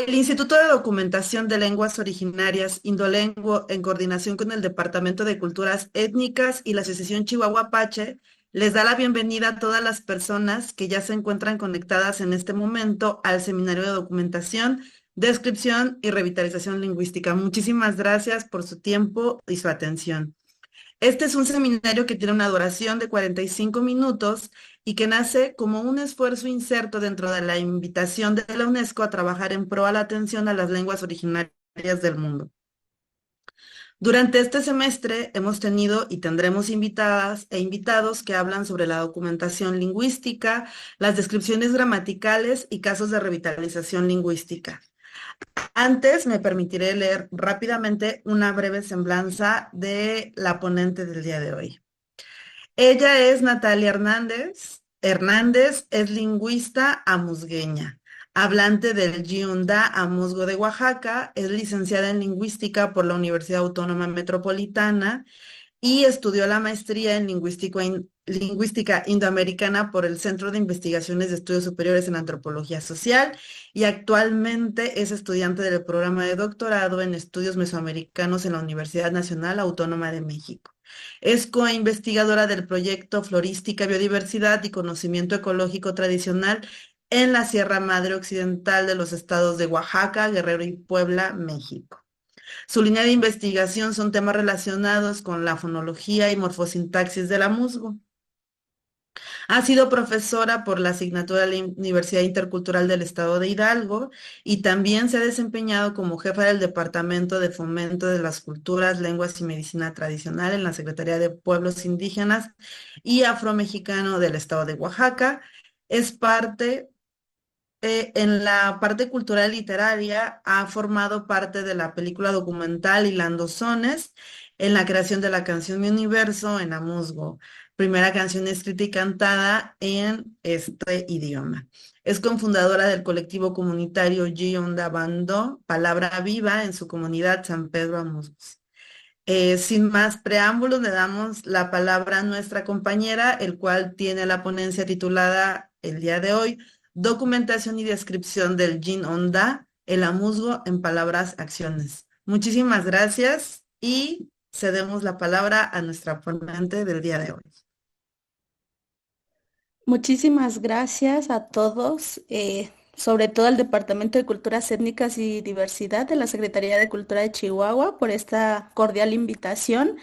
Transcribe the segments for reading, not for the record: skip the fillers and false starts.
El Instituto de Documentación de Lenguas Originarias Indolengo, en coordinación con el Departamento de Culturas Étnicas y la Asociación Chihuahua Apache, les da la bienvenida a todas las personas que ya se encuentran conectadas en este momento al Seminario de Documentación, Descripción y Revitalización Lingüística. Muchísimas gracias por su tiempo y su atención. Este es un seminario que tiene una duración de 45 minutos y que nace como un esfuerzo inserto dentro de la invitación de la UNESCO a trabajar en pro a la atención a las lenguas originarias del mundo. Durante este semestre hemos tenido y tendremos invitadas e invitados que hablan sobre la documentación lingüística, las descripciones gramaticales y casos de revitalización lingüística. Antes me permitiré leer rápidamente una breve semblanza de la ponente del día de hoy. Ella es Natalia Hernández. Hernández es lingüista amuzgueña, hablante del Giunda Amuzgo de Oaxaca, es licenciada en lingüística por la Universidad Autónoma Metropolitana y estudió la maestría en lingüística indoamericana por el Centro de Investigaciones de Estudios Superiores en Antropología Social y actualmente es estudiante del programa de doctorado en estudios mesoamericanos en la Universidad Nacional Autónoma de México. Es coinvestigadora del proyecto Florística, Biodiversidad y Conocimiento Ecológico Tradicional en la Sierra Madre Occidental de los estados de Oaxaca, Guerrero y Puebla, México. Su línea de investigación son temas relacionados con la fonología y morfosintaxis de la musgo. Ha sido profesora por la asignatura de la Universidad Intercultural del Estado de Hidalgo y también se ha desempeñado como jefa del Departamento de Fomento de las Culturas, Lenguas y Medicina Tradicional en la Secretaría de Pueblos Indígenas y Afromexicano del Estado de Oaxaca. Es parte en la parte cultural literaria ha formado parte de la película documental Hilando Sones, en la creación de la canción Mi Universo en Amuzgo, primera canción escrita y cantada en este idioma. Es cofundadora del colectivo comunitario Gionda Bando, Palabra Viva, en su comunidad San Pedro Amuzgos. Sin más preámbulos, le damos la palabra a nuestra compañera, el cual tiene la ponencia titulada el día de hoy, Documentación y descripción del Yin Onda, el amuzgo en palabras, acciones. Muchísimas gracias y cedemos la palabra a nuestra ponente del día de hoy. Muchísimas gracias a todos, sobre todo al Departamento de Culturas Étnicas y Diversidad de la Secretaría de Cultura de Chihuahua por esta cordial invitación.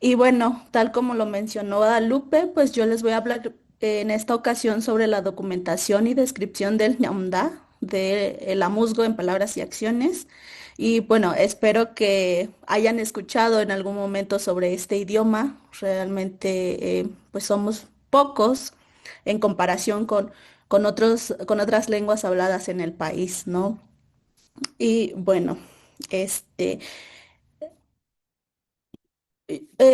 Y bueno, tal como lo mencionó Guadalupe, pues yo les voy a hablar en esta ocasión sobre la documentación y descripción del ñamdá, del amuzgo en palabras y acciones. Y bueno, espero que hayan escuchado en algún momento sobre este idioma. Realmente, pues somos pocos en comparación con otras lenguas habladas en el país, ¿no? Y bueno, este...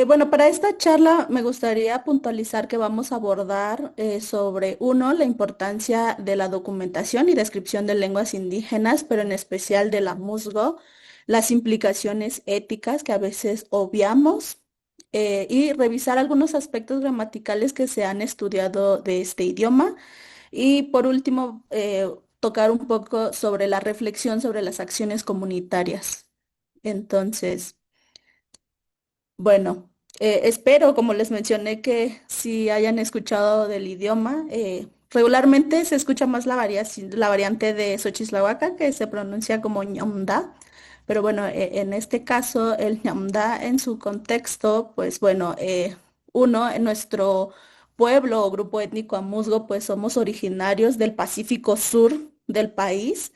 bueno, para esta charla me gustaría puntualizar que vamos a abordar sobre, uno, la importancia de la documentación y descripción de lenguas indígenas, pero en especial de la musgo, las implicaciones éticas que a veces obviamos, y revisar algunos aspectos gramaticales que se han estudiado de este idioma. Y por último, tocar un poco sobre la reflexión sobre las acciones comunitarias. Entonces... Bueno, espero, como les mencioné, que si hayan escuchado del idioma, regularmente se escucha más la variante de Xochislahuaca, que se pronuncia como ñomda, pero bueno, en este caso, el ñomda en su contexto, pues bueno, uno, en nuestro pueblo o grupo étnico amuzgo, pues somos originarios del Pacífico Sur del país.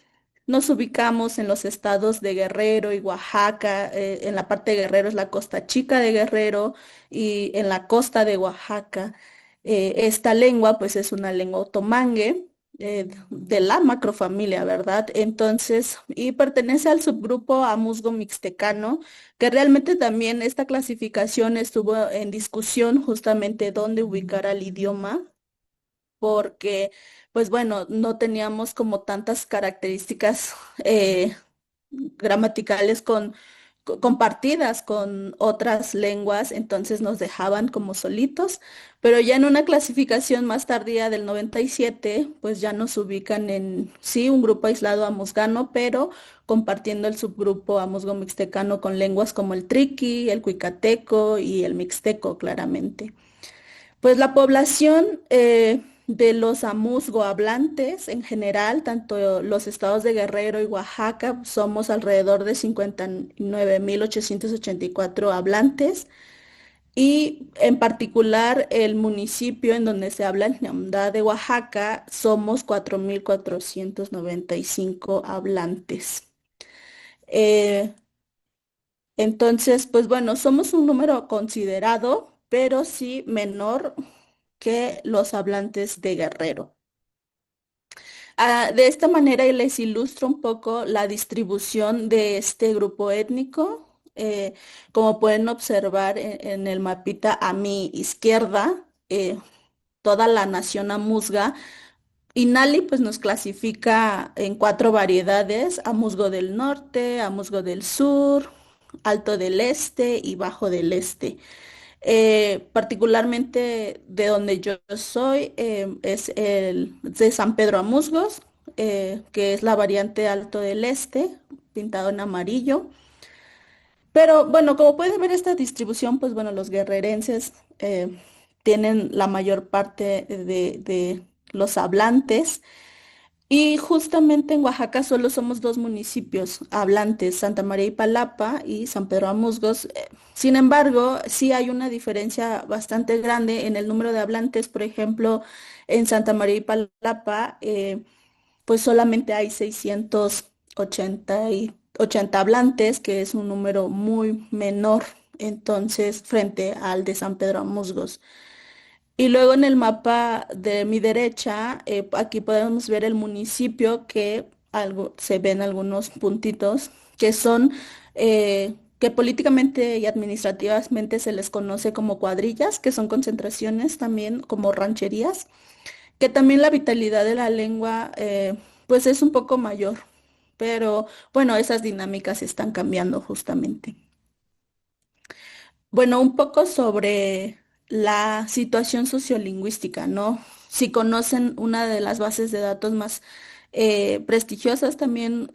Nos ubicamos en los estados de Guerrero y Oaxaca. En la parte de Guerrero es la costa chica de Guerrero y en la costa de Oaxaca. Esta lengua pues es una lengua otomangue, de la macrofamilia, ¿verdad? Entonces, y pertenece al subgrupo Amuzgo Mixtecano, que realmente también esta clasificación estuvo en discusión justamente dónde ubicar al idioma porque, pues bueno, no teníamos como tantas características gramaticales compartidas con otras lenguas, entonces nos dejaban como solitos, pero ya en una clasificación más tardía del 97, pues ya nos ubican en, sí, un grupo aislado amuzgano, pero compartiendo el subgrupo amuzgo mixtecano con lenguas como el triqui, el cuicateco y el mixteco, claramente. Pues la población de los amuzgo hablantes en general, tanto los estados de Guerrero y Oaxaca, somos alrededor de 59.884 hablantes y en particular el municipio en donde se habla el Ñamdá de Oaxaca, somos 4.495 hablantes. Eh, entonces, pues bueno, somos un número considerado, pero sí menor que los hablantes de Guerrero. De esta manera les ilustro un poco la distribución de este grupo étnico. Como pueden observar en el mapita a mi izquierda, toda la nación amuzga. INALI pues nos clasifica en cuatro variedades: Amuzgo del Norte, Amuzgo del Sur, Alto del Este y Bajo del Este. Particularmente de donde yo soy, es el de San Pedro Amusgos, que es la variante Alto del Este, pintado en amarillo. Pero bueno, como pueden ver esta distribución, pues bueno, los guerrerenses tienen la mayor parte de los hablantes. Y justamente en Oaxaca solo somos dos municipios hablantes, Santa María y Palapa y San Pedro Amusgos. Sin embargo, sí hay una diferencia bastante grande en el número de hablantes. Por ejemplo, en Santa María y Palapa, pues solamente hay 680 hablantes, que es un número muy menor, entonces, frente al de San Pedro Amusgos. Y luego en el mapa de mi derecha, aquí podemos ver el municipio que se ven algunos puntitos que son, que políticamente y administrativamente se les conoce como cuadrillas, que son concentraciones también como rancherías, que también la vitalidad de la lengua pues es un poco mayor, pero bueno, esas dinámicas están cambiando justamente. Bueno, un poco sobre la situación sociolingüística, ¿no? Si conocen una de las bases de datos más prestigiosas, también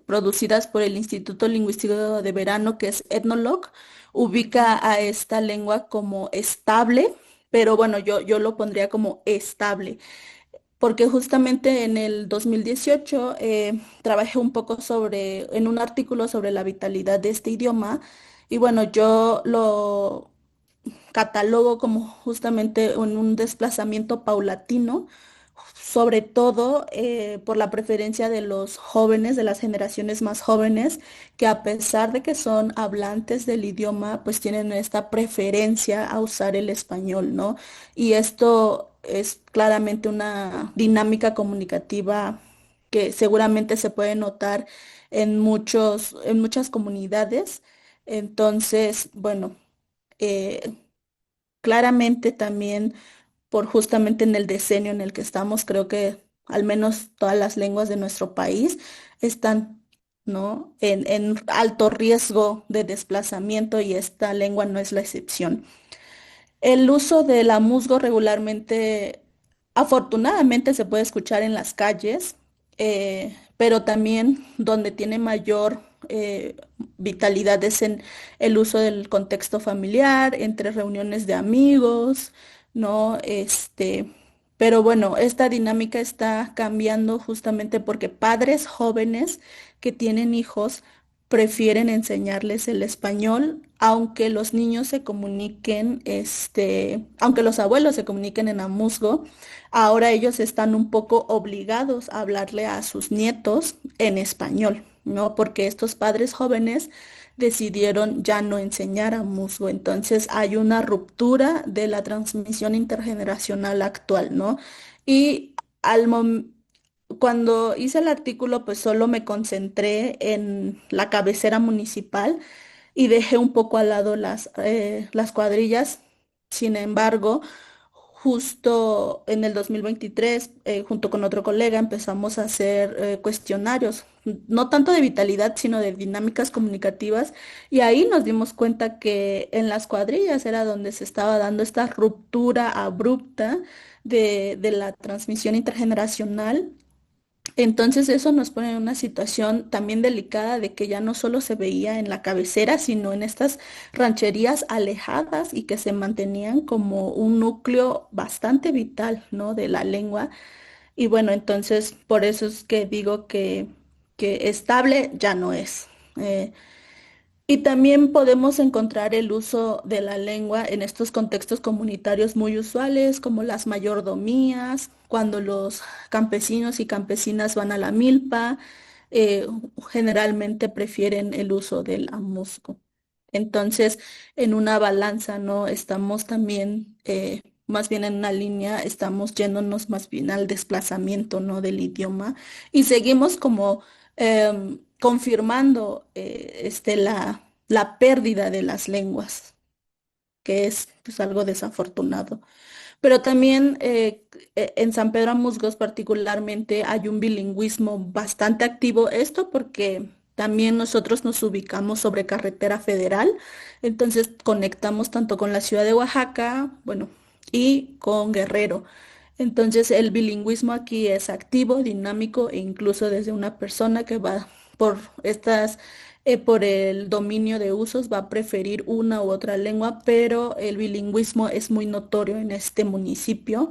producidas por el Instituto Lingüístico de Verano, que es Ethnologue, ubica a esta lengua como estable, pero bueno, yo lo pondría como estable, porque justamente en el 2018 trabajé un poco en un artículo sobre la vitalidad de este idioma. Y bueno, yo lo catalogo como justamente en un desplazamiento paulatino, sobre todo por la preferencia de los jóvenes, de las generaciones más jóvenes, que a pesar de que son hablantes del idioma, pues tienen esta preferencia a usar el español, ¿no? Y esto es claramente una dinámica comunicativa que seguramente se puede notar en muchas comunidades. Entonces, bueno, eh, claramente también por justamente en el decenio en el que estamos, creo que al menos todas las lenguas de nuestro país están, ¿no? En alto riesgo de desplazamiento y esta lengua no es la excepción. El uso de la musgo regularmente, afortunadamente, se puede escuchar en las calles, pero también donde tiene mayor vitalidad es en el uso del contexto familiar, entre reuniones de amigos, ¿no? Pero bueno, esta dinámica está cambiando justamente porque padres jóvenes que tienen hijos prefieren enseñarles el español, aunque los niños se comuniquen, aunque los abuelos se comuniquen en amuzgo, ahora ellos están un poco obligados a hablarle a sus nietos en español, ¿no? Porque estos padres jóvenes decidieron ya no enseñar amuzgo. Entonces hay una ruptura de la transmisión intergeneracional actual, ¿no? Y al momento cuando hice el artículo, pues solo me concentré en la cabecera municipal y dejé un poco al lado las cuadrillas. Sin embargo, justo en el 2023, junto con otro colega, empezamos a hacer cuestionarios, no tanto de vitalidad, sino de dinámicas comunicativas, y ahí nos dimos cuenta que en las cuadrillas era donde se estaba dando esta ruptura abrupta de la transmisión intergeneracional. Entonces eso nos pone en una situación también delicada de que ya no solo se veía en la cabecera, sino en estas rancherías alejadas y que se mantenían como un núcleo bastante vital, ¿no? De la lengua. Y bueno, entonces por eso es que digo que estable ya no es. Eh, y también podemos encontrar el uso de la lengua en estos contextos comunitarios muy usuales, como las mayordomías, cuando los campesinos y campesinas van a la milpa, eh, generalmente prefieren el uso del amusco. Entonces, en una balanza, ¿no? Estamos también, más bien en una línea, estamos yéndonos más bien al desplazamiento, ¿no? Del idioma y seguimos como confirmando la pérdida de las lenguas, que es pues, algo desafortunado. Pero también en San Pedro Musgos particularmente hay un bilingüismo bastante activo. Esto porque también nosotros nos ubicamos sobre carretera federal, entonces conectamos tanto con la ciudad de Oaxaca, bueno, y con Guerrero. Entonces el bilingüismo aquí es activo, dinámico e incluso desde una persona que va por por el dominio de usos, va a preferir una u otra lengua, pero el bilingüismo es muy notorio en este municipio.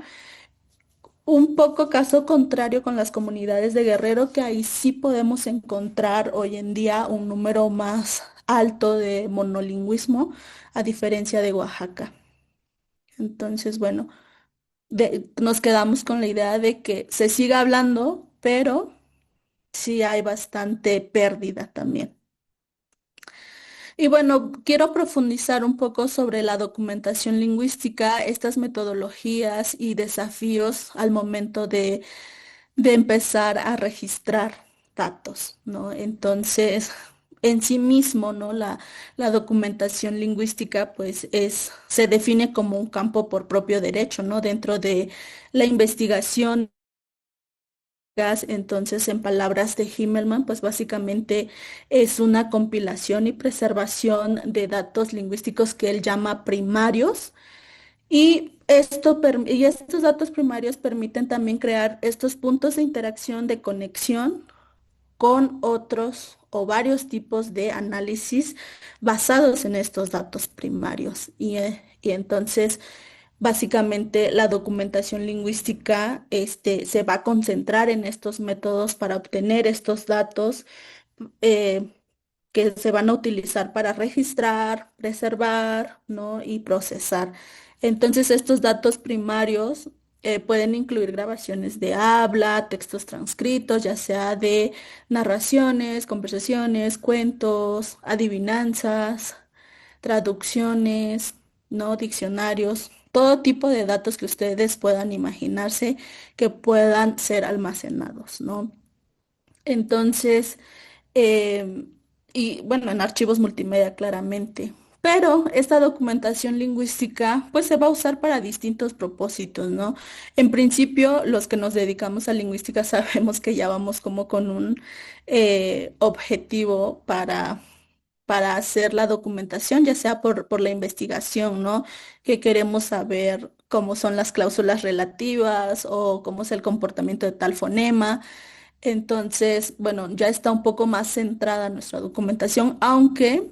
Un poco caso contrario con las comunidades de Guerrero, que ahí sí podemos encontrar hoy en día un número más alto de monolingüismo, a diferencia de Oaxaca. Entonces, bueno, nos quedamos con la idea de que se siga hablando, pero sí hay bastante pérdida también. Y bueno, quiero profundizar un poco sobre la documentación lingüística, estas metodologías y desafíos al momento de empezar a registrar datos, ¿no? Entonces, en sí mismo, ¿no? La documentación lingüística, pues, se define como un campo por propio derecho, ¿no? Dentro de la investigación. Entonces, en palabras de Himmelman, pues básicamente es una compilación y preservación de datos lingüísticos que él llama primarios. Y estos datos primarios permiten también crear estos puntos de interacción, de conexión con otros o varios tipos de análisis basados en estos datos primarios. Y entonces, básicamente, la documentación lingüística, se va a concentrar en estos métodos para obtener estos datos eh, que se van a utilizar para registrar, preservar, ¿no? Y procesar. Entonces, estos datos primarios pueden incluir grabaciones de habla, textos transcritos, ya sea de narraciones, conversaciones, cuentos, adivinanzas, traducciones, ¿no? Diccionarios, todo tipo de datos que ustedes puedan imaginarse que puedan ser almacenados, ¿no? Entonces, em, y bueno, en archivos multimedia claramente. Pero esta documentación lingüística pues se va a usar para distintos propósitos, ¿no? En principio, los que nos dedicamos a lingüística sabemos que ya vamos como con un objetivo para hacer la documentación, ya sea por la investigación, ¿no? Que queremos saber cómo son las cláusulas relativas o cómo es el comportamiento de tal fonema. Entonces, bueno, ya está un poco más centrada nuestra documentación, aunque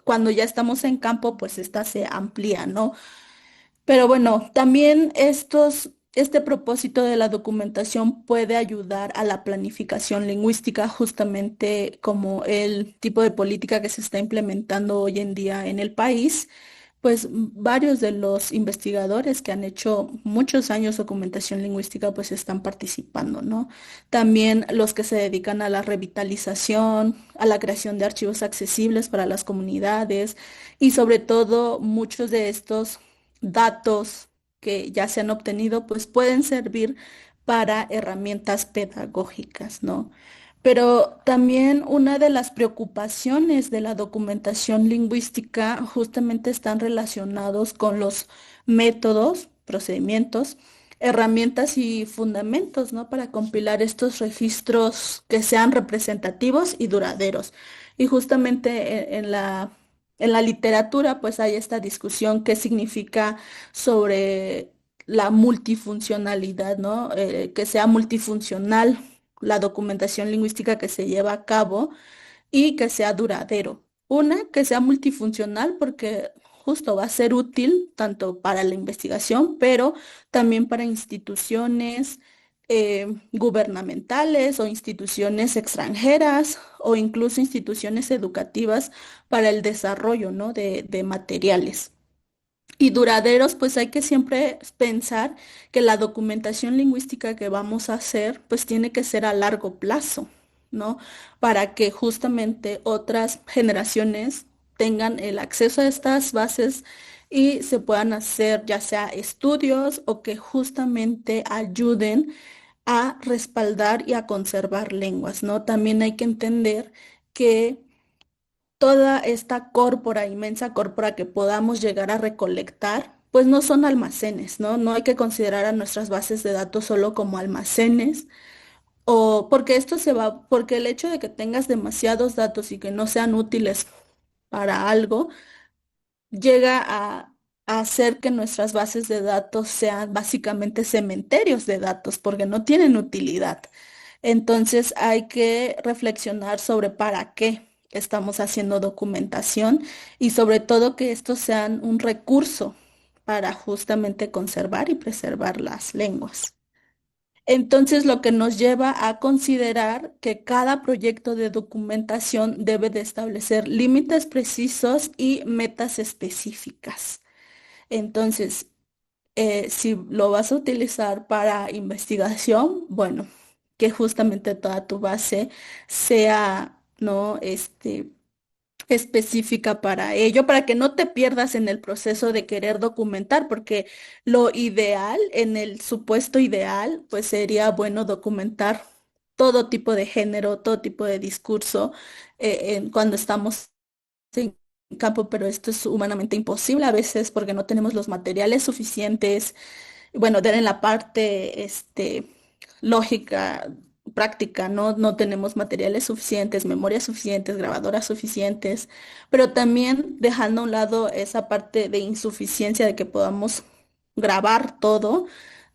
cuando ya estamos en campo, pues esta se amplía, ¿no? Pero bueno, también este propósito de la documentación puede ayudar a la planificación lingüística, justamente como el tipo de política que se está implementando hoy en día en el país. Pues varios de los investigadores que han hecho muchos años documentación lingüística pues están participando, ¿no? También los que se dedican a la revitalización, a la creación de archivos accesibles para las comunidades y sobre todo muchos de estos datos que ya se han obtenido pues pueden servir para herramientas pedagógicas, ¿no? Pero también una de las preocupaciones de la documentación lingüística justamente están relacionados con los métodos, procedimientos, herramientas y fundamentos, ¿no? Para compilar estos registros que sean representativos y duraderos. Y justamente en la literatura, pues hay esta discusión qué significa sobre la multifuncionalidad, ¿no? Que sea multifuncional la documentación lingüística que se lleva a cabo y que sea duradero. Una, que sea multifuncional porque justo va a ser útil tanto para la investigación, pero también para instituciones gubernamentales o instituciones extranjeras o incluso instituciones educativas para el desarrollo, ¿no? de materiales. Y duraderos, pues hay que siempre pensar que la documentación lingüística que vamos a hacer, pues tiene que ser a largo plazo, ¿no? Para que justamente otras generaciones tengan el acceso a estas bases y se puedan hacer ya sea estudios o que justamente ayuden a respaldar y a conservar lenguas, ¿no? También hay que entender que toda esta córpora, inmensa córpora que podamos llegar a recolectar, pues no son almacenes, ¿no? No hay que considerar a nuestras bases de datos solo como almacenes, o porque esto se va, porque el hecho de que tengas demasiados datos y que no sean útiles para algo, llega a hacer que nuestras bases de datos sean básicamente cementerios de datos, porque no tienen utilidad. Entonces hay que reflexionar sobre para qué estamos haciendo documentación y sobre todo que estos sean un recurso para justamente conservar y preservar las lenguas. Entonces, lo que nos lleva a considerar que cada proyecto de documentación debe de establecer límites precisos y metas específicas. Entonces, si lo vas a utilizar para investigación, bueno, que justamente toda tu base sea, ¿no? Específica para ello, para que no te pierdas en el proceso de querer documentar, porque lo ideal, en el supuesto ideal, pues sería bueno documentar todo tipo de género, todo tipo de discurso cuando estamos en campo, pero esto es humanamente imposible a veces porque no tenemos los materiales suficientes. Bueno, en la parte lógica, práctica, no tenemos materiales suficientes, memorias suficientes, grabadoras suficientes, pero también dejando a un lado esa parte de insuficiencia de que podamos grabar todo,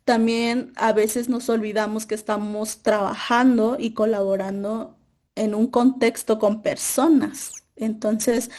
también a veces nos olvidamos que estamos trabajando y colaborando en un contexto con personas. Entonces,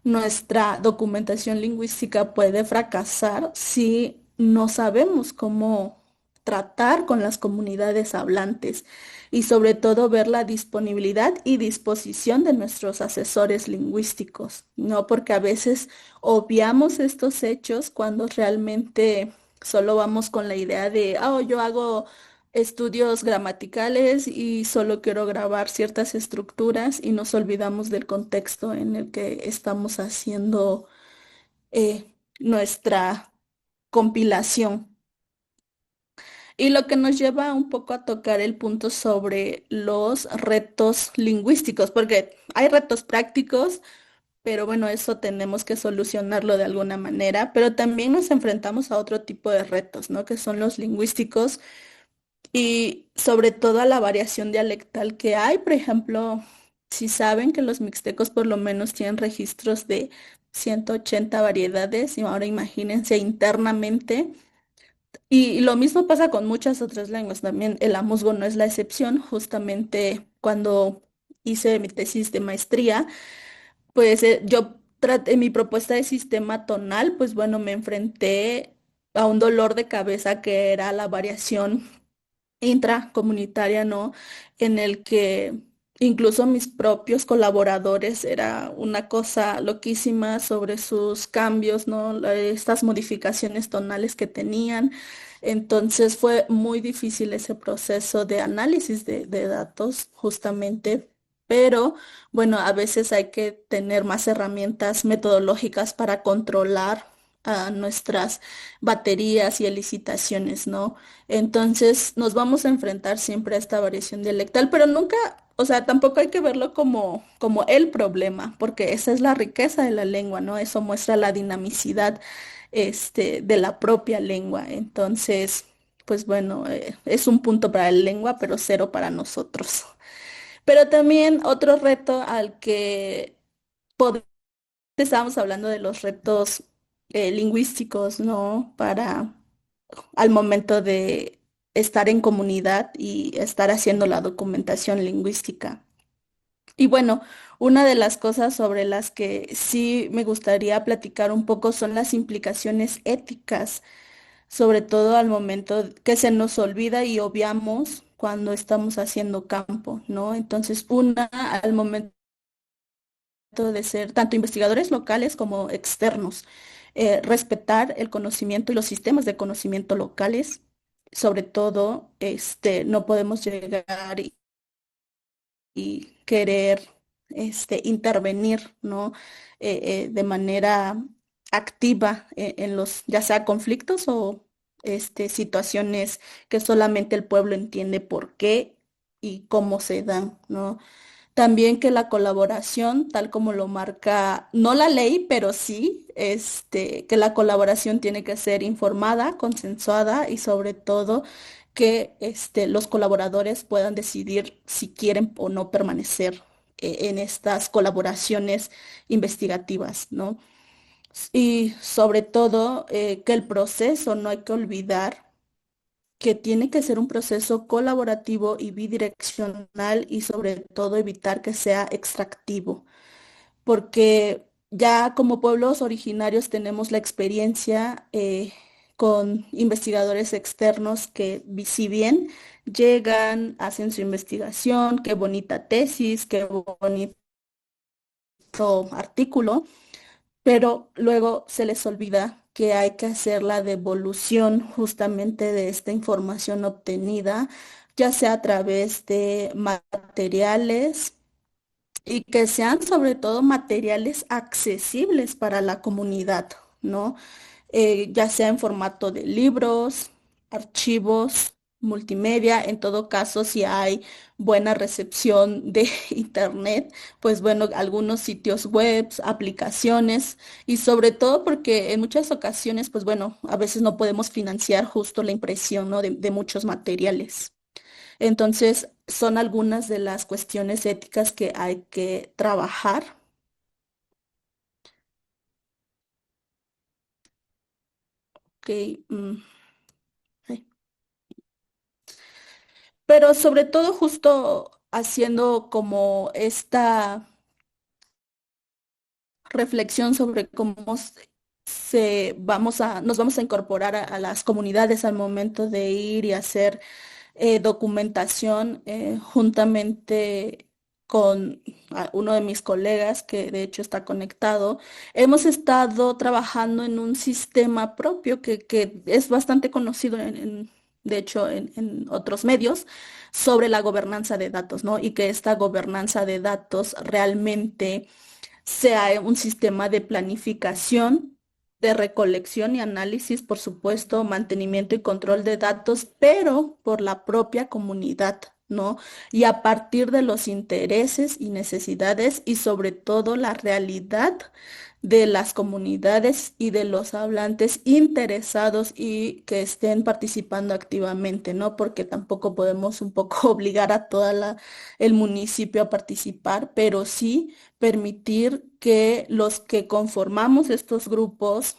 nuestra documentación lingüística puede fracasar si no sabemos cómo tratar con las comunidades hablantes y sobre todo ver la disponibilidad y disposición de nuestros asesores lingüísticos, ¿no? Porque a veces obviamos estos hechos cuando realmente solo vamos con la idea de, oh, yo hago estudios gramaticales y solo quiero grabar ciertas estructuras y nos olvidamos del contexto en el que estamos haciendo nuestra compilación. Y lo que nos lleva un poco a tocar el punto sobre los retos lingüísticos, porque hay retos prácticos, pero bueno, eso tenemos que solucionarlo de alguna manera, pero también nos enfrentamos a otro tipo de retos, ¿no? Que son los lingüísticos y sobre todo a la variación dialectal que hay. Por ejemplo, si saben que los mixtecos por lo menos tienen registros de 180 variedades, y ahora imagínense internamente. Y lo mismo pasa con muchas otras lenguas. También el amuzgo no es la excepción. Justamente cuando hice mi tesis de maestría, pues yo traté mi propuesta de sistema tonal, pues bueno, me enfrenté a un dolor de cabeza que era la variación intracomunitaria, ¿no? En el que incluso mis propios colaboradores era una cosa loquísima sobre sus cambios, ¿no? Estas modificaciones tonales que tenían. Entonces fue muy difícil ese proceso de análisis de datos, justamente. Pero bueno, a veces hay que tener más herramientas metodológicas para controlar nuestras baterías y elicitaciones, ¿no? Entonces nos vamos a enfrentar siempre a esta variación dialectal, pero nunca O sea, tampoco hay que verlo como el problema, porque esa es la riqueza de la lengua, ¿no? Eso muestra la dinamicidad, de la propia lengua. Entonces, pues bueno, es un punto para la lengua, pero cero para nosotros. Pero también otro reto al que pod- estábamos hablando de los retos lingüísticos, ¿no? Para al momento de estar en comunidad y estar haciendo la documentación lingüística. Y bueno, una de las cosas sobre las que sí me gustaría platicar un poco son las implicaciones éticas, sobre todo al momento que se nos olvida y obviamos cuando estamos haciendo campo, ¿no? Entonces, una, al momento de ser tanto investigadores locales como externos, respetar el conocimiento y los sistemas de conocimiento locales. Sobre todo, no podemos llegar y querer intervenir, ¿no? De manera activa en los, ya sea conflictos o situaciones que solamente el pueblo entiende por qué y cómo se dan, ¿no? También que la colaboración, tal como lo marca, no la ley, pero sí, que la colaboración tiene que ser informada, consensuada y sobre todo que los colaboradores puedan decidir si quieren o no permanecer en estas colaboraciones investigativas, ¿no? Y sobre todo que el proceso, no hay que olvidar que tiene que ser un proceso colaborativo y bidireccional y sobre todo evitar que sea extractivo, porque ya como pueblos originarios tenemos la experiencia con investigadores externos que si bien llegan, hacen su investigación, qué bonita tesis, qué bonito artículo, pero luego se les olvida que hay que hacer la devolución justamente de esta información obtenida, ya sea a través de materiales y que sean sobre todo materiales accesibles para la comunidad, ¿no? Ya sea en formato de libros, archivos, multimedia, en todo caso, si hay buena recepción de internet, pues bueno, algunos sitios web, aplicaciones y sobre todo porque en muchas ocasiones, pues bueno, a veces no podemos financiar justo la impresión, ¿no? de muchos materiales. Entonces, son algunas de las cuestiones éticas que hay que trabajar. Ok, mm, ay. Pero sobre todo justo haciendo como esta reflexión sobre cómo nos vamos a incorporar a las comunidades al momento de ir y hacer documentación juntamente con uno de mis colegas que de hecho está conectado. Hemos estado trabajando en un sistema propio que es bastante conocido de hecho en otros medios sobre la gobernanza de datos, ¿no? Y que esta gobernanza de datos realmente sea un sistema de planificación, de recolección y análisis, por supuesto, mantenimiento y control de datos, pero por la propia comunidad, ¿no? Y a partir de los intereses y necesidades y sobre todo la realidad de las comunidades y de los hablantes interesados y que estén participando activamente, ¿no? Porque tampoco podemos un poco obligar a toda el municipio a participar, pero sí permitir que los que conformamos estos grupos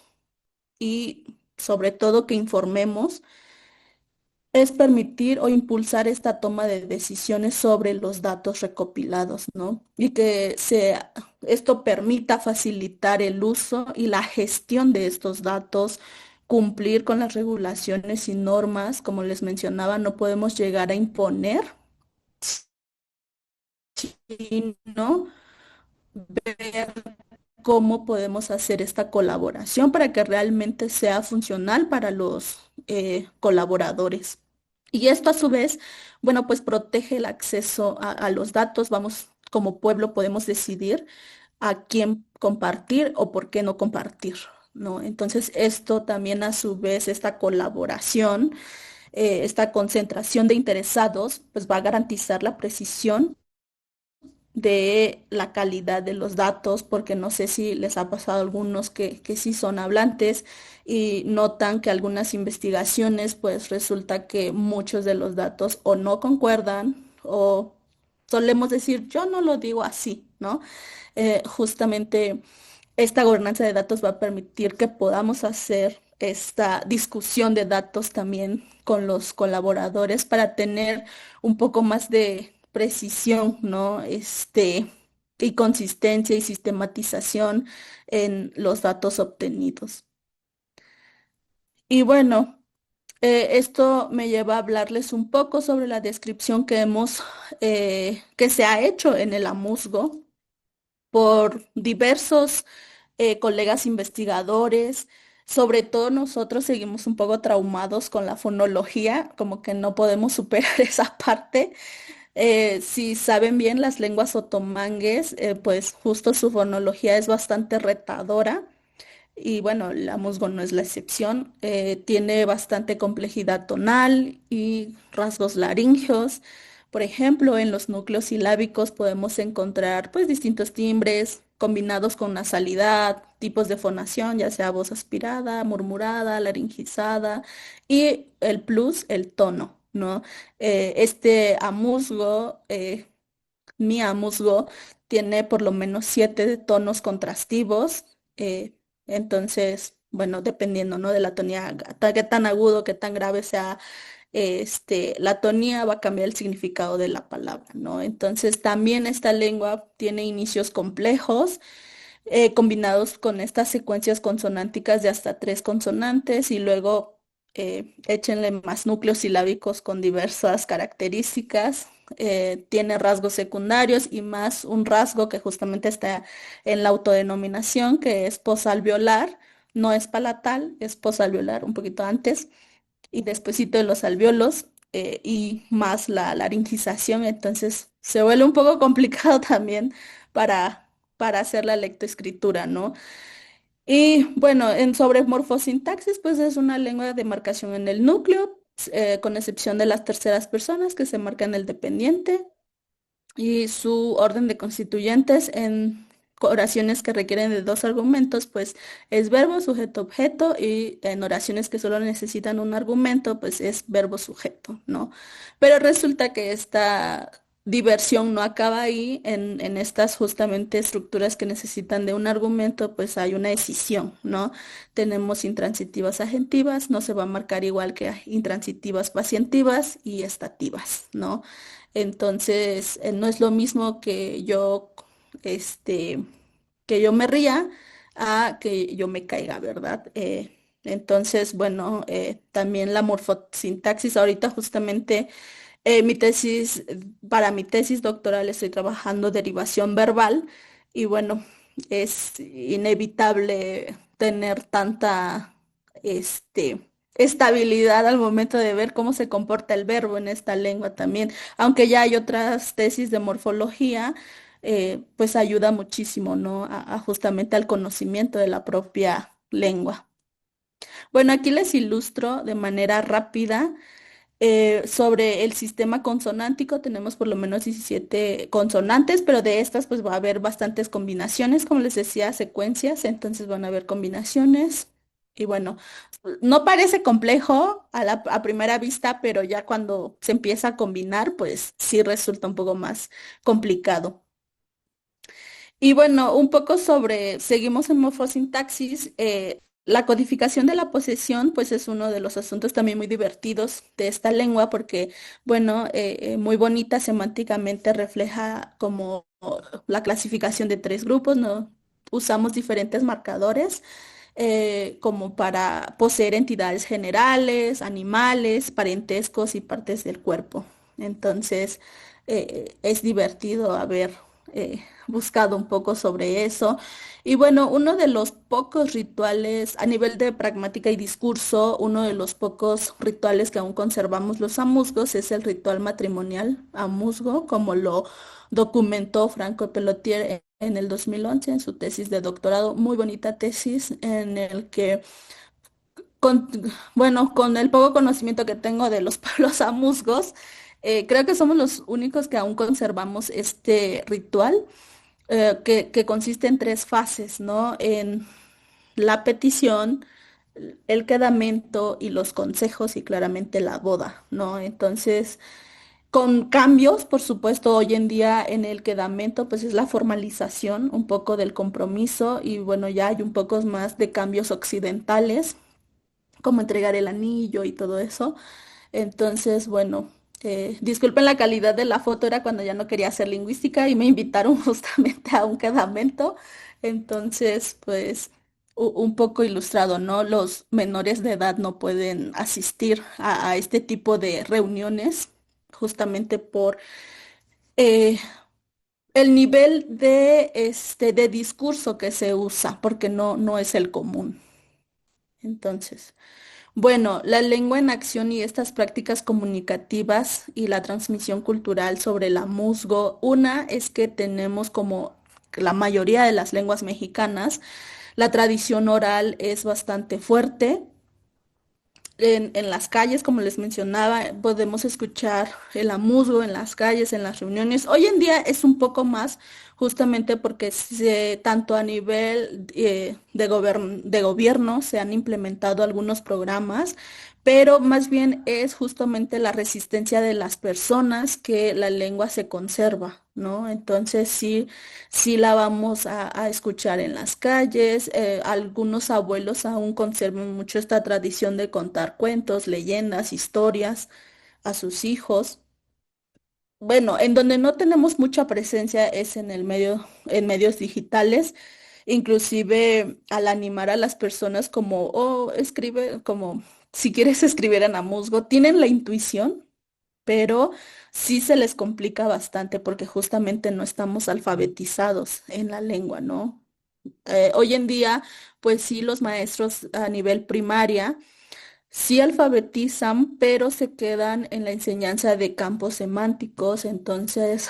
y sobre todo que informemos, es permitir o impulsar esta toma de decisiones sobre los datos recopilados, ¿no? Y que esto permita facilitar el uso y la gestión de estos datos, cumplir con las regulaciones y normas, como les mencionaba, no podemos llegar a imponer, sino ver cómo podemos hacer esta colaboración para que realmente sea funcional para los colaboradores. Y esto a su vez, bueno, pues protege el acceso a los datos. Vamos, como pueblo podemos decidir a quién compartir o por qué no compartir, ¿no? Entonces, esto también a su vez, esta colaboración, esta concentración de interesados, pues va a garantizar la precisión de la calidad de los datos, porque no sé si les ha pasado a algunos que sí son hablantes y notan que algunas investigaciones, pues resulta que muchos de los datos o no concuerdan o solemos decir, yo no lo digo así, ¿no? Justamente esta gobernanza de datos va a permitir que podamos hacer esta discusión de datos también con los colaboradores para tener un poco más de precisión, ¿no? Y consistencia y sistematización en los datos obtenidos. Y bueno, esto me lleva a hablarles un poco sobre la descripción que se ha hecho en el AMUSGO por diversos colegas investigadores. Sobre todo nosotros seguimos un poco traumados con la fonología, como que no podemos superar esa parte. Si saben bien las lenguas otomangues, pues justo su fonología es bastante retadora. Y bueno, la musgo no es la excepción. Tiene bastante complejidad tonal y rasgos laríngeos. Por ejemplo, en los núcleos silábicos podemos encontrar pues distintos timbres combinados con nasalidad, tipos de fonación, ya sea voz aspirada, murmurada, laringizada y el plus, el tono, ¿no? Este amusgo, mi amusgo, tiene por lo menos 7 tonos contrastivos. Entonces, bueno, dependiendo, ¿no? De la tonía, qué tan agudo, qué tan grave sea la tonía, va a cambiar el significado de la palabra, ¿no? Entonces, también esta lengua tiene inicios complejos, combinados con estas secuencias consonánticas de hasta 3 consonantes y luego échenle más núcleos silábicos con diversas características. Tiene rasgos secundarios y más un rasgo que justamente está en la autodenominación, que es posalveolar. No es palatal, es posalveolar, un poquito antes y despuesito de los alvéolos, y más la laringización. Entonces se vuelve un poco complicado también para hacer la lectoescritura, ¿no? Y bueno, sobre morfosintaxis, pues es una lengua de marcación en el núcleo, con excepción de las terceras personas que se marcan el dependiente y su orden de constituyentes en oraciones que requieren de 2 argumentos, pues es verbo, sujeto, objeto, y en oraciones que solo necesitan un argumento, pues es verbo, sujeto, ¿no? Pero resulta que esta diversión no acaba ahí, en estas justamente estructuras que necesitan de un argumento, pues hay una decisión, ¿no? Tenemos intransitivas agentivas, no se va a marcar igual que intransitivas pacientivas y estativas, ¿no? Entonces, no es lo mismo este, que yo me ría a que yo me caiga, ¿verdad? Entonces, bueno, también la morfosintaxis, ahorita justamente para mi tesis doctoral estoy trabajando derivación verbal y bueno, es inevitable tener tanta, estabilidad al momento de ver cómo se comporta el verbo en esta lengua también, aunque ya hay otras tesis de morfología. Pues ayuda muchísimo, ¿no? Justamente al conocimiento de la propia lengua. Bueno, aquí les ilustro de manera rápida. Sobre el sistema consonántico tenemos por lo menos 17 consonantes, pero de estas pues va a haber bastantes combinaciones, como les decía, secuencias, entonces van a haber combinaciones. Y bueno, no parece complejo a primera vista, pero ya cuando se empieza a combinar, pues sí resulta un poco más complicado. Y bueno, un poco seguimos en morfosintaxis. La codificación de la posesión, pues es uno de los asuntos también muy divertidos de esta lengua, porque, bueno, muy bonita semánticamente refleja como la clasificación de 3 grupos, ¿no? Usamos diferentes marcadores como para poseer entidades generales, animales, parentescos y partes del cuerpo. Entonces, es divertido haber buscado un poco sobre eso. Y bueno, uno de los pocos rituales a nivel de pragmática y discurso, uno de los pocos rituales que aún conservamos los amusgos es el ritual matrimonial amusgo, como lo documentó Franco Pellotier en el 2011 en su tesis de doctorado, muy bonita tesis en el que con, bueno, con el poco conocimiento que tengo de los pueblos amuzgos, Creo que somos los únicos que aún conservamos este ritual, que consiste en tres fases, ¿no? En la petición, el quedamento y los consejos y claramente la boda, ¿no? Entonces, con cambios, por supuesto, hoy en día en el quedamento, pues es la formalización un poco del compromiso y bueno, ya hay un poco más de cambios occidentales, como entregar el anillo y todo eso. Entonces, bueno, disculpen la calidad de la foto, era cuando ya no quería hacer lingüística y me invitaron justamente a un quedamento. Entonces, pues, un poco ilustrado, ¿no? Los menores de edad no pueden asistir a este tipo de reuniones justamente por eh, el nivel de discurso que se usa, porque no es el común. Entonces, bueno, la lengua en acción y estas prácticas comunicativas y la transmisión cultural sobre la musgo, una es que tenemos como la mayoría de las lenguas mexicanas, la tradición oral es bastante fuerte. En las calles, como les mencionaba, podemos escuchar el amusgo en las calles, en las reuniones. Hoy en día es un poco más, justamente porque tanto a nivel de gobierno se han implementado algunos programas, pero más bien es justamente la resistencia de las personas que la lengua se conserva, ¿no? Entonces sí. Sí la vamos a escuchar en las calles. Algunos abuelos aún conservan mucho esta tradición de contar cuentos, leyendas, historias a sus hijos. Bueno, en donde no tenemos mucha presencia es en el medio, en medios digitales, inclusive al animar a las personas como, oh, escribe, como si quieres escribir en Amusgo, tienen la intuición, pero sí se les complica bastante porque justamente no estamos alfabetizados en la lengua, ¿no? Hoy en día, pues sí, los maestros a nivel primaria sí alfabetizan, pero se quedan en la enseñanza de campos semánticos, entonces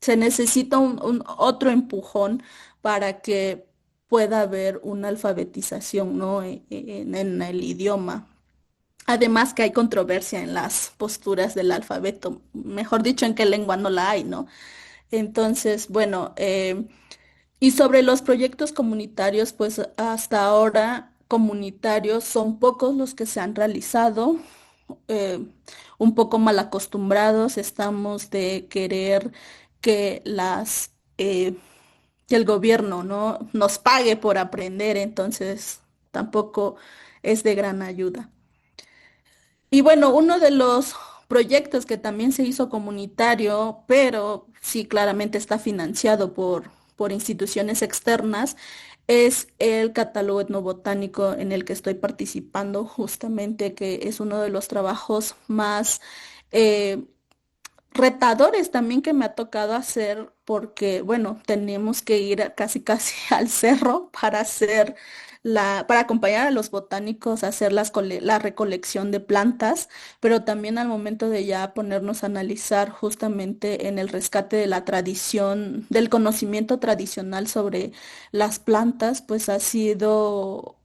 se necesita un otro empujón para que pueda haber una alfabetización, ¿no? En el idioma. Además que hay controversia en las posturas del alfabeto, mejor dicho, en qué lengua no la hay, ¿no? Entonces, bueno, y sobre los proyectos comunitarios, pues hasta ahora comunitarios son pocos los que se han realizado, eh, un poco mal acostumbrados estamos de querer que que el gobierno, ¿no? nos pague por aprender, entonces tampoco es de gran ayuda. Y bueno, uno de los proyectos que también se hizo comunitario, pero sí claramente está financiado por instituciones externas, es el catálogo etnobotánico en el que estoy participando, justamente que es uno de los trabajos más eh, retadores también que me ha tocado hacer porque, bueno, tenemos que ir casi casi al cerro para hacer para acompañar a los botánicos a hacer la recolección de plantas, pero también al momento de ya ponernos a analizar justamente en el rescate de la tradición, del conocimiento tradicional sobre las plantas, pues ha sido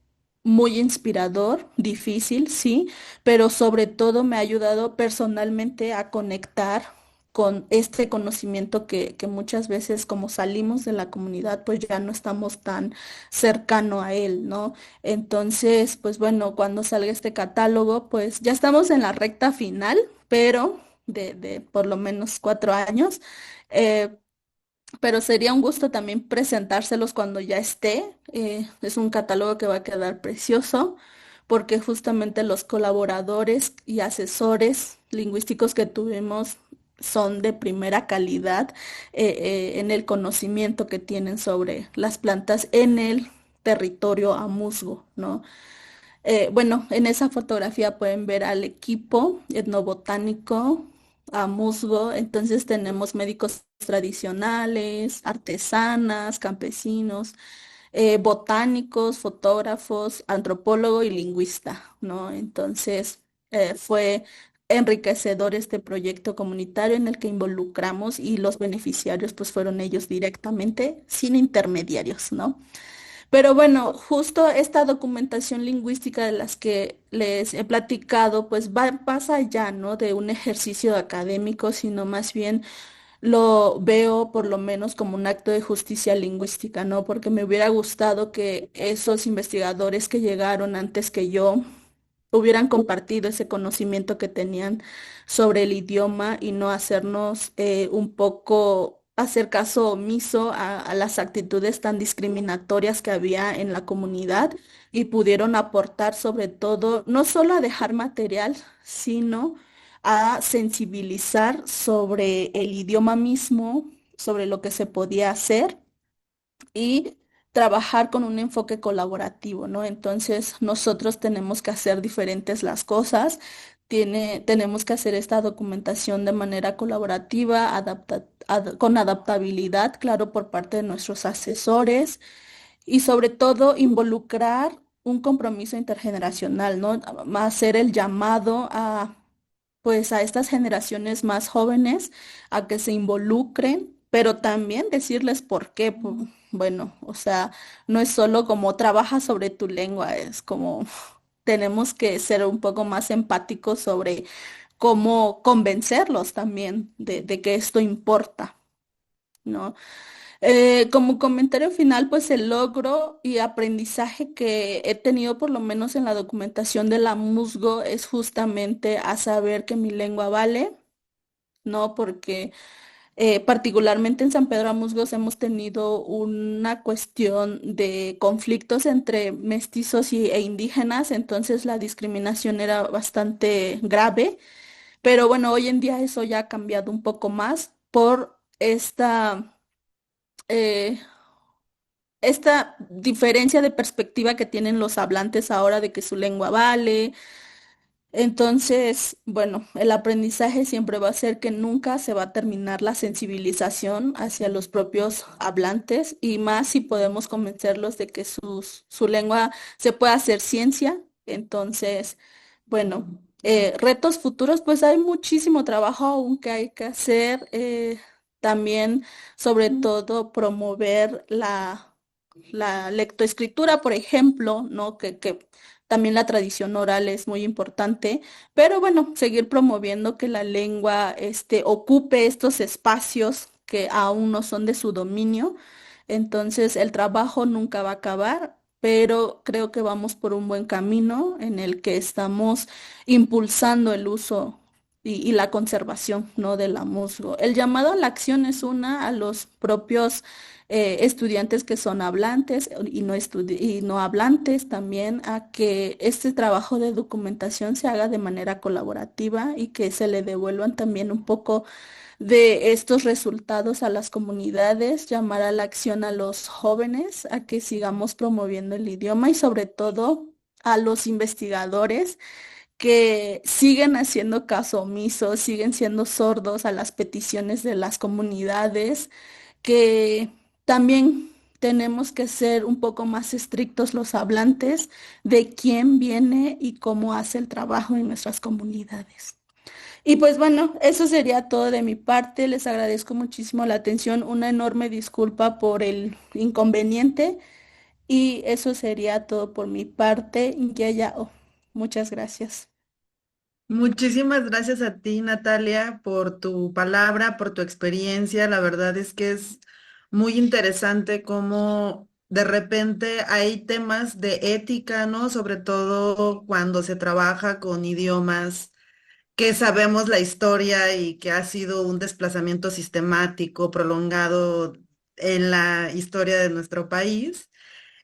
muy inspirador, difícil, sí, pero sobre todo me ha ayudado personalmente a conectar con este conocimiento que muchas veces como salimos de la comunidad, pues ya no estamos tan cercano a él, ¿no? Entonces, pues bueno, cuando salga este catálogo, pues ya estamos en la recta final, pero de por lo menos 4 años. eh, pero sería un gusto también presentárselos cuando ya esté. Es un catálogo que va a quedar precioso porque justamente los colaboradores y asesores lingüísticos que tuvimos son de primera calidad en el conocimiento que tienen sobre las plantas en el territorio amusgo, ¿no? Bueno, en esa fotografía pueden ver al equipo etnobotánico, a musgo. Entonces tenemos médicos tradicionales, artesanas, campesinos, botánicos, fotógrafos, antropólogo y lingüista, ¿no? Entonces fue enriquecedor este proyecto comunitario en el que involucramos y los beneficiarios pues fueron ellos directamente, sin intermediarios, ¿no? Pero bueno, justo esta documentación lingüística de las que les he platicado, pues va más allá, ¿no? De un ejercicio académico, sino más bien lo veo por lo menos como un acto de justicia lingüística, ¿no? Porque me hubiera gustado que esos investigadores que llegaron antes que yo hubieran compartido ese conocimiento que tenían sobre el idioma y no hacernos un poco hacer caso omiso a las actitudes tan discriminatorias que había en la comunidad y pudieron aportar sobre todo, no solo a dejar material, sino a sensibilizar sobre el idioma mismo, sobre lo que se podía hacer y trabajar con un enfoque colaborativo, ¿no? Entonces, nosotros tenemos que hacer diferentes las cosas, tenemos que hacer esta documentación de manera colaborativa, con adaptabilidad, claro, por parte de nuestros asesores y sobre todo involucrar un compromiso intergeneracional, ¿no? Hacer el llamado a pues a estas generaciones más jóvenes a que se involucren, pero también decirles por qué. Bueno, o sea, no es solo como trabaja sobre tu lengua, es como tenemos que ser un poco más empáticos sobre cómo convencerlos también de que esto importa, ¿no? Como comentario final, pues el logro y aprendizaje que he tenido por lo menos en la documentación de la musgo es justamente a saber que mi lengua vale, ¿no? Porque particularmente en San Pedro Amusgos hemos tenido una cuestión de conflictos entre mestizos e indígenas, entonces la discriminación era bastante grave, pero bueno, hoy en día eso ya ha cambiado un poco más por eh, esta diferencia de perspectiva que tienen los hablantes ahora de que su lengua vale. Entonces, bueno, el aprendizaje siempre va a ser que nunca se va a terminar la sensibilización hacia los propios hablantes y más si podemos convencerlos de que su lengua se puede hacer ciencia. Entonces, bueno, retos futuros, pues hay muchísimo trabajo aún que hay que hacer. También, sobre todo, promover la lectoescritura, por ejemplo, ¿no? Que también la tradición oral es muy importante, pero bueno, seguir promoviendo que la lengua ocupe estos espacios que aún no son de su dominio. Entonces, el trabajo nunca va a acabar, pero creo que vamos por un buen camino en el que estamos impulsando el uso y la conservación, ¿no? De la musgo. El llamado a la acción es una a los propios estudiantes que son hablantes y no hablantes también a que este trabajo de documentación se haga de manera colaborativa y que se le devuelvan también un poco de estos resultados a las comunidades, llamar a la acción a los jóvenes, a que sigamos promoviendo el idioma y sobre todo a los investigadores que siguen haciendo caso omiso, siguen siendo sordos a las peticiones de las comunidades, que también tenemos que ser un poco más estrictos los hablantes de quién viene y cómo hace el trabajo en nuestras comunidades. Y pues bueno, eso sería todo de mi parte. Les agradezco muchísimo la atención. Una enorme disculpa por el inconveniente. Y eso sería todo por mi parte. Muchas gracias. Muchísimas gracias a ti, Natalia, por tu palabra, por tu experiencia. La verdad es que es muy interesante cómo de repente hay temas de ética, ¿no? Sobre todo cuando se trabaja con idiomas que sabemos la historia y que ha sido un desplazamiento sistemático, prolongado en la historia de nuestro país.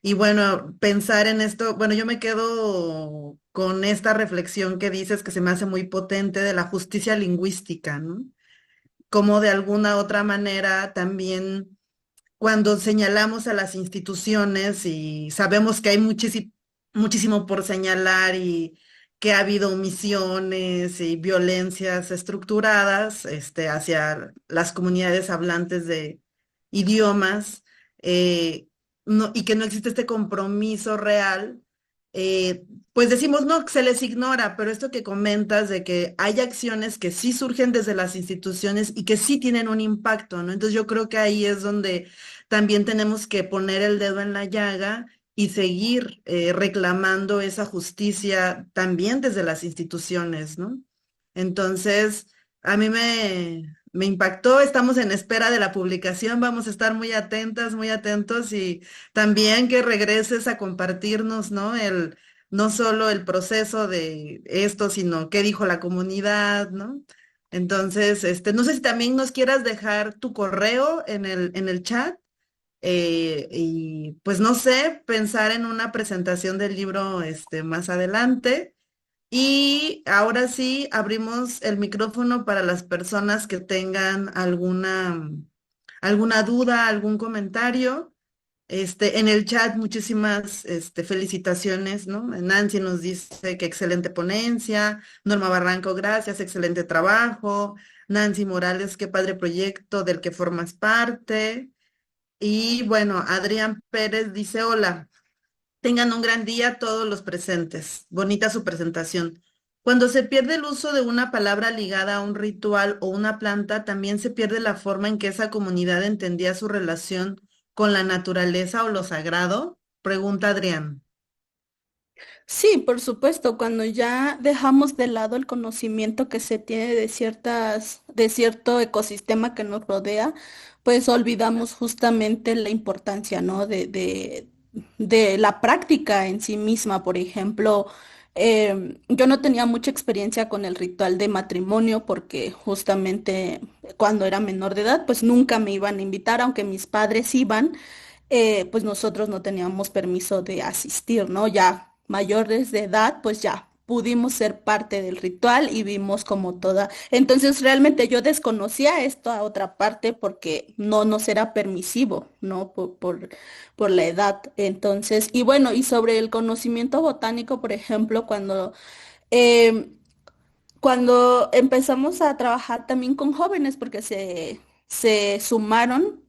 Y bueno, pensar en esto, bueno, yo me quedo con esta reflexión que dices que se me hace muy potente de la justicia lingüística, ¿no? Como de alguna otra manera también cuando señalamos a las instituciones y sabemos que hay muchísimo por señalar y que ha habido omisiones y violencias estructuradas hacia las comunidades hablantes de idiomas, y que no existe este compromiso real, pues decimos, no, que se les ignora, pero esto que comentas de que hay acciones que sí surgen desde las instituciones y que sí tienen un impacto, ¿no? Entonces yo creo que ahí es donde también tenemos que poner el dedo en la llaga y seguir reclamando esa justicia también desde las instituciones, ¿no? Entonces, a mí me impactó, estamos en espera de la publicación, vamos a estar muy atentas, muy atentos y también que regreses a compartirnos, ¿no? No solo el proceso de esto, sino qué dijo la comunidad, ¿no? Entonces, no sé si también nos quieras dejar tu correo en el chat y pues no sé, pensar en una presentación del libro más adelante. Y ahora sí, abrimos el micrófono para las personas que tengan alguna duda, algún comentario. En el chat muchísimas felicitaciones, ¿no? Nancy nos dice que excelente ponencia, Norma Barranco, gracias, excelente trabajo, Nancy Morales, qué padre proyecto del que formas parte. Y bueno, Adrián Pérez dice, hola, tengan un gran día todos los presentes. Bonita su presentación. Cuando se pierde el uso de una palabra ligada a un ritual o una planta, también se pierde la forma en que esa comunidad entendía su relación con la naturaleza o lo sagrado. Pregunta Adrián. Sí, por supuesto, cuando ya dejamos de lado el conocimiento que se tiene de de cierto ecosistema que nos rodea, pues olvidamos justamente la importancia, ¿no? De la práctica en sí misma. Por ejemplo, yo no tenía mucha experiencia con el ritual de matrimonio porque justamente cuando era menor de edad, pues nunca me iban a invitar, aunque mis padres iban, pues nosotros no teníamos permiso de asistir, ¿no? Ya mayores de edad, pues ya pudimos ser parte del ritual y vimos como toda. Entonces realmente yo desconocía esto a otra parte porque no nos era permisivo, ¿no? Por la edad. Entonces, y bueno, y sobre el conocimiento botánico, por ejemplo, em, cuando empezamos a trabajar también con jóvenes, porque se sumaron,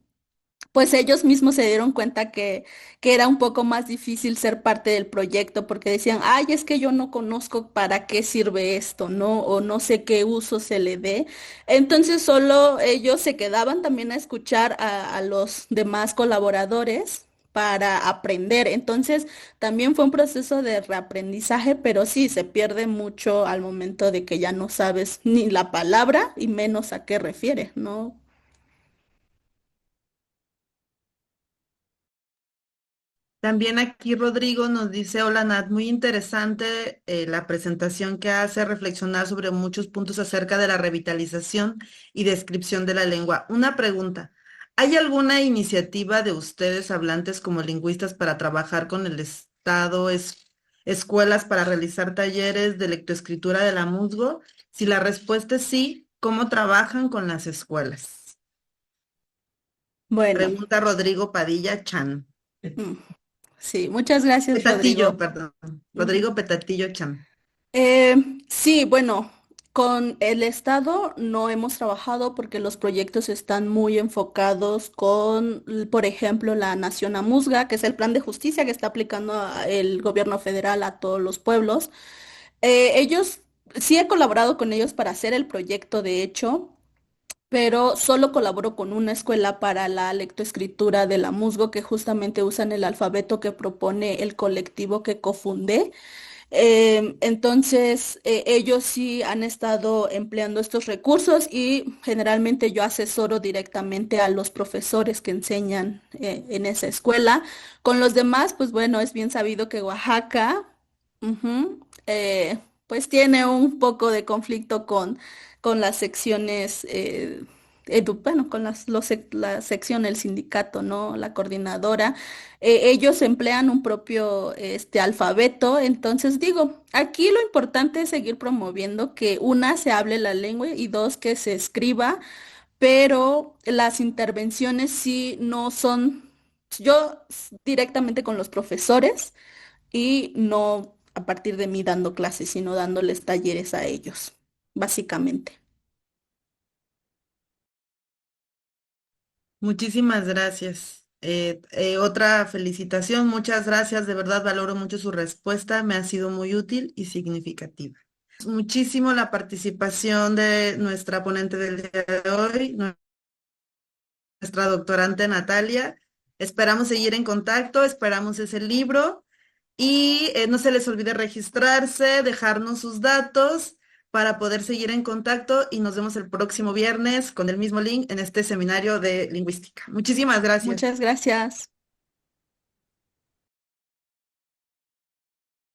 pues ellos mismos se dieron cuenta que era un poco más difícil ser parte del proyecto porque decían, ay, es que yo no conozco para qué sirve esto, ¿no? O no sé qué uso se le dé. Entonces solo ellos se quedaban también a escuchar a los demás colaboradores para aprender. Entonces también fue un proceso de reaprendizaje, pero sí, se pierde mucho al momento de que ya no sabes ni la palabra y menos a qué refiere, ¿no? También aquí Rodrigo nos dice, hola Nat, muy interesante la presentación que hace reflexionar sobre muchos puntos acerca de la revitalización y descripción de la lengua. Una pregunta, ¿hay alguna iniciativa de ustedes hablantes como lingüistas para trabajar con el Estado, escuelas para realizar talleres de lectoescritura de la musgo? Si la respuesta es sí, ¿cómo trabajan con las escuelas? Bueno. Pregunta Rodrigo Padilla Chan. mm, Sí, muchas gracias, Petatillo, Rodrigo. perdón. Ujú. Rodrigo Petatillo Chan. Eh, sí, bueno, con el Estado no hemos trabajado porque los proyectos están muy enfocados con, por ejemplo, la Nación Amuzga, que es el plan de justicia que está aplicando el gobierno federal a todos los pueblos. Ellos, sí he colaborado con ellos para hacer el proyecto, de hecho, pero solo colaboro con una escuela para la lectoescritura de la Musgo, que justamente usan el alfabeto que propone el colectivo que cofundé. Entonces, ellos sí han estado empleando estos recursos y generalmente yo asesoro directamente a los profesores que enseñan en esa escuela. Con los demás, pues bueno, es bien sabido que Oaxaca, ujú, pues tiene un poco de conflicto con las secciones, bueno, con la sección, el sindicato, ¿no? La coordinadora. Ellos emplean un propio alfabeto, entonces digo, aquí lo importante es seguir promoviendo que una se hable la lengua y dos que se escriba, pero las intervenciones sí no son directamente con los profesores y no a partir de mí dando clases, sino dándoles talleres a ellos, básicamente. Muchísimas gracias. Otra felicitación, muchas gracias, de verdad valoro mucho su respuesta, me ha sido muy útil y significativa. Muchísimo la participación de nuestra ponente del día de hoy, nuestra doctorante Natalia. Esperamos seguir en contacto, esperamos ese libro y no se les olvide registrarse, dejarnos sus datos para poder seguir en contacto y nos vemos el próximo viernes con el mismo link en este seminario de lingüística. Muchísimas gracias. Muchas gracias.